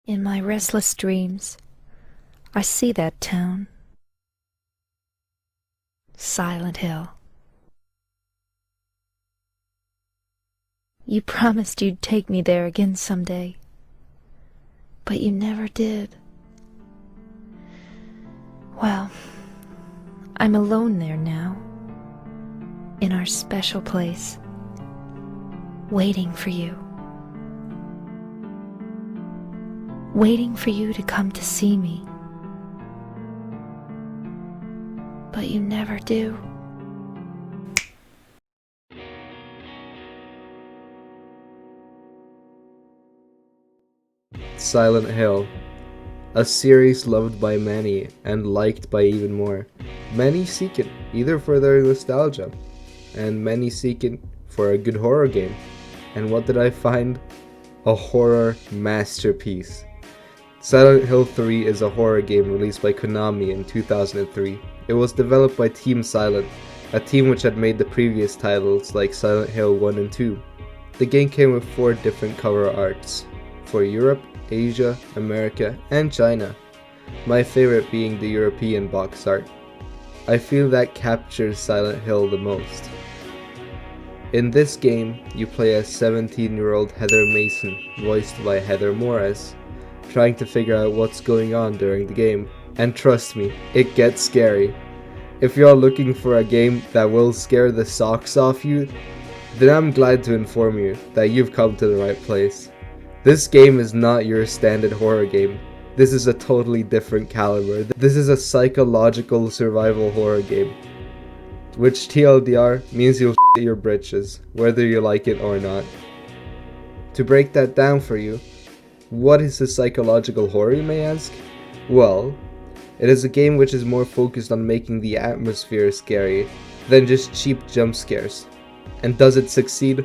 In my restless dreams, I see that town, Silent Hill. You promised you'd take me there again someday, but you never did. Well, I'm alone there now, in our special place, waiting for you. Waiting for you to come to see me. But you never do. Silent Hill, a series loved by many and liked by even more. Many seek it either for their nostalgia, and many seek it for a good horror game. And what did I find? A horror masterpiece. Silent Hill 3 is a horror game released by Konami in 2003. It was developed by Team Silent, a team which had made the previous titles like Silent Hill 1 and 2. The game came with 4 different cover arts for Europe, Asia, America, and China. My favorite being the European box art. I feel that captures Silent Hill the most. In this game, you play as 17-year-old Heather Mason, voiced by Heather Morris, trying to figure out what's going on during the game. And trust me, it gets scary. If you're looking for a game that will scare the socks off you, then I'm glad to inform you that you've come to the right place. This game is not your standard horror game. This is a totally different caliber. This is a psychological survival horror game, which TLDR means you'll shit your britches, whether you like it or not. To break that down for you, what is a psychological horror, you may ask? Well, it is a game which is more focused on making the atmosphere scary than just cheap jump scares. And does it succeed?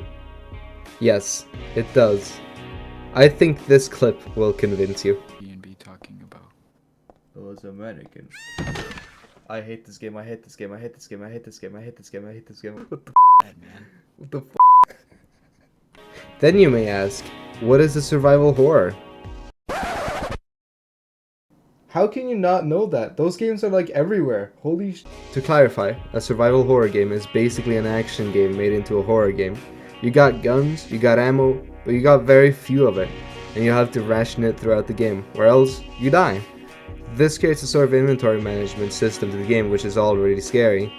Yes, it does. I think this clip will convince you. B&B talking about. Oh, it's American. I hate this game, I hate this game, I hate this game, I hate this game, I hate this game, I hate this game. What the Man. What the Then you may ask, what is a survival horror? How can you not know that? Those games are like everywhere. Holy sh... To clarify, a survival horror game is basically an action game made into a horror game. You got guns, you got ammo, but you got very few of it, and you have to ration it throughout the game, or else you die. This creates a sort of inventory management system to the game which is already scary,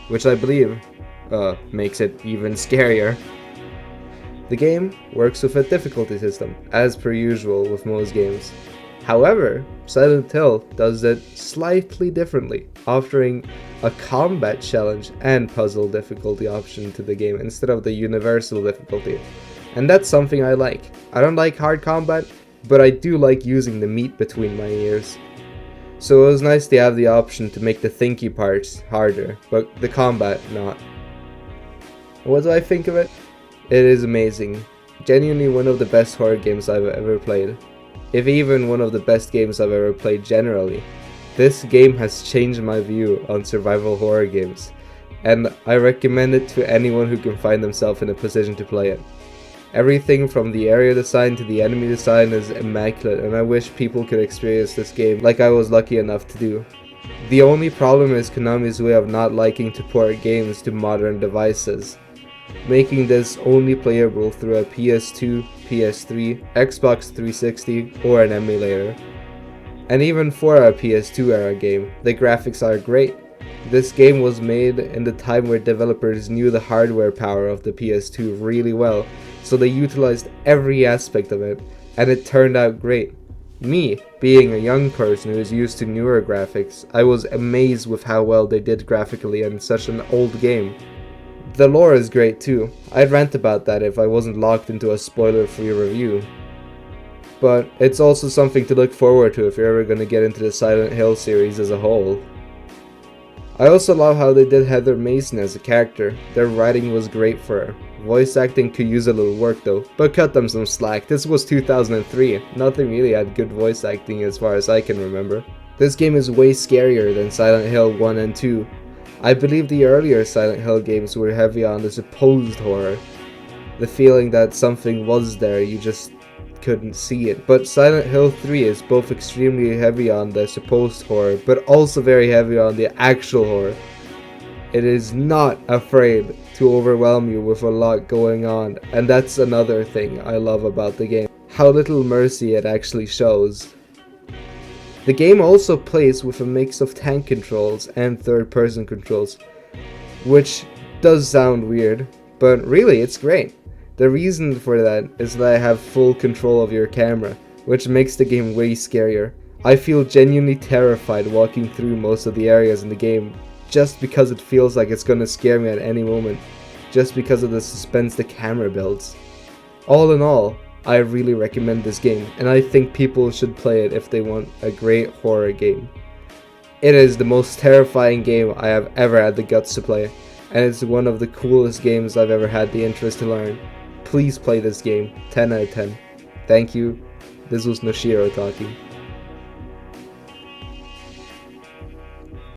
which I believe makes it even scarier. The game works with a difficulty system, as per usual with most games. However, Silent Hill does it slightly differently, offering a combat challenge and puzzle difficulty option to the game instead of the universal difficulty. And that's something I like. I don't like hard combat, but I do like using the meat between my ears. So it was nice to have the option to make the thinky parts harder, but the combat not. What do I think of it? It is amazing. Genuinely one of the best horror games I've ever played. If even one of the best games I've ever played generally. This game has changed my view on survival horror games, and I recommend it to anyone who can find themselves in a position to play it. Everything from the area design to the enemy design is immaculate, and I wish people could experience this game like I was lucky enough to do. The only problem is Konami's way of not liking to port games to modern devices, making this only playable through a PS2, PS3, Xbox 360, or an emulator. And even for a PS2 era game, the graphics are great. This game was made in the time where developers knew the hardware power of the PS2 really well, so they utilized every aspect of it, and it turned out great. Me, being a young person who is used to newer graphics, I was amazed with how well they did graphically in such an old game. The lore is great too. I'd rant about that if I wasn't locked into a spoiler-free review. But it's also something to look forward to if you're ever gonna get into the Silent Hill series as a whole. I also love how they did Heather Mason as a character. Their writing was great for her. Voice acting could use a little work though, but cut them some slack. This was 2003. Nothing really had good voice acting as far as I can remember. This game is way scarier than Silent Hill 1 and 2. I believe the earlier Silent Hill games were heavy on the supposed horror. The feeling that something was there, you just couldn't see it. But Silent Hill 3 is both extremely heavy on the supposed horror, but also very heavy on the actual horror. It is not afraid to overwhelm you with a lot going on, and that's another thing I love about the game. How little mercy it actually shows. The game also plays with a mix of tank controls and third-person controls, which does sound weird, but really it's great. The reason for that is that I have full control of your camera, which makes the game way scarier. I feel genuinely terrified walking through most of the areas in the game, just because it feels like it's gonna scare me at any moment, just because of the suspense the camera builds. All in all, I really recommend this game, and I think people should play it if they want a great horror game. It is the most terrifying game I have ever had the guts to play, and it's one of the coolest games I've ever had the interest to learn. Please play this game, 10 out of 10. Thank you. This was Noshiro talking.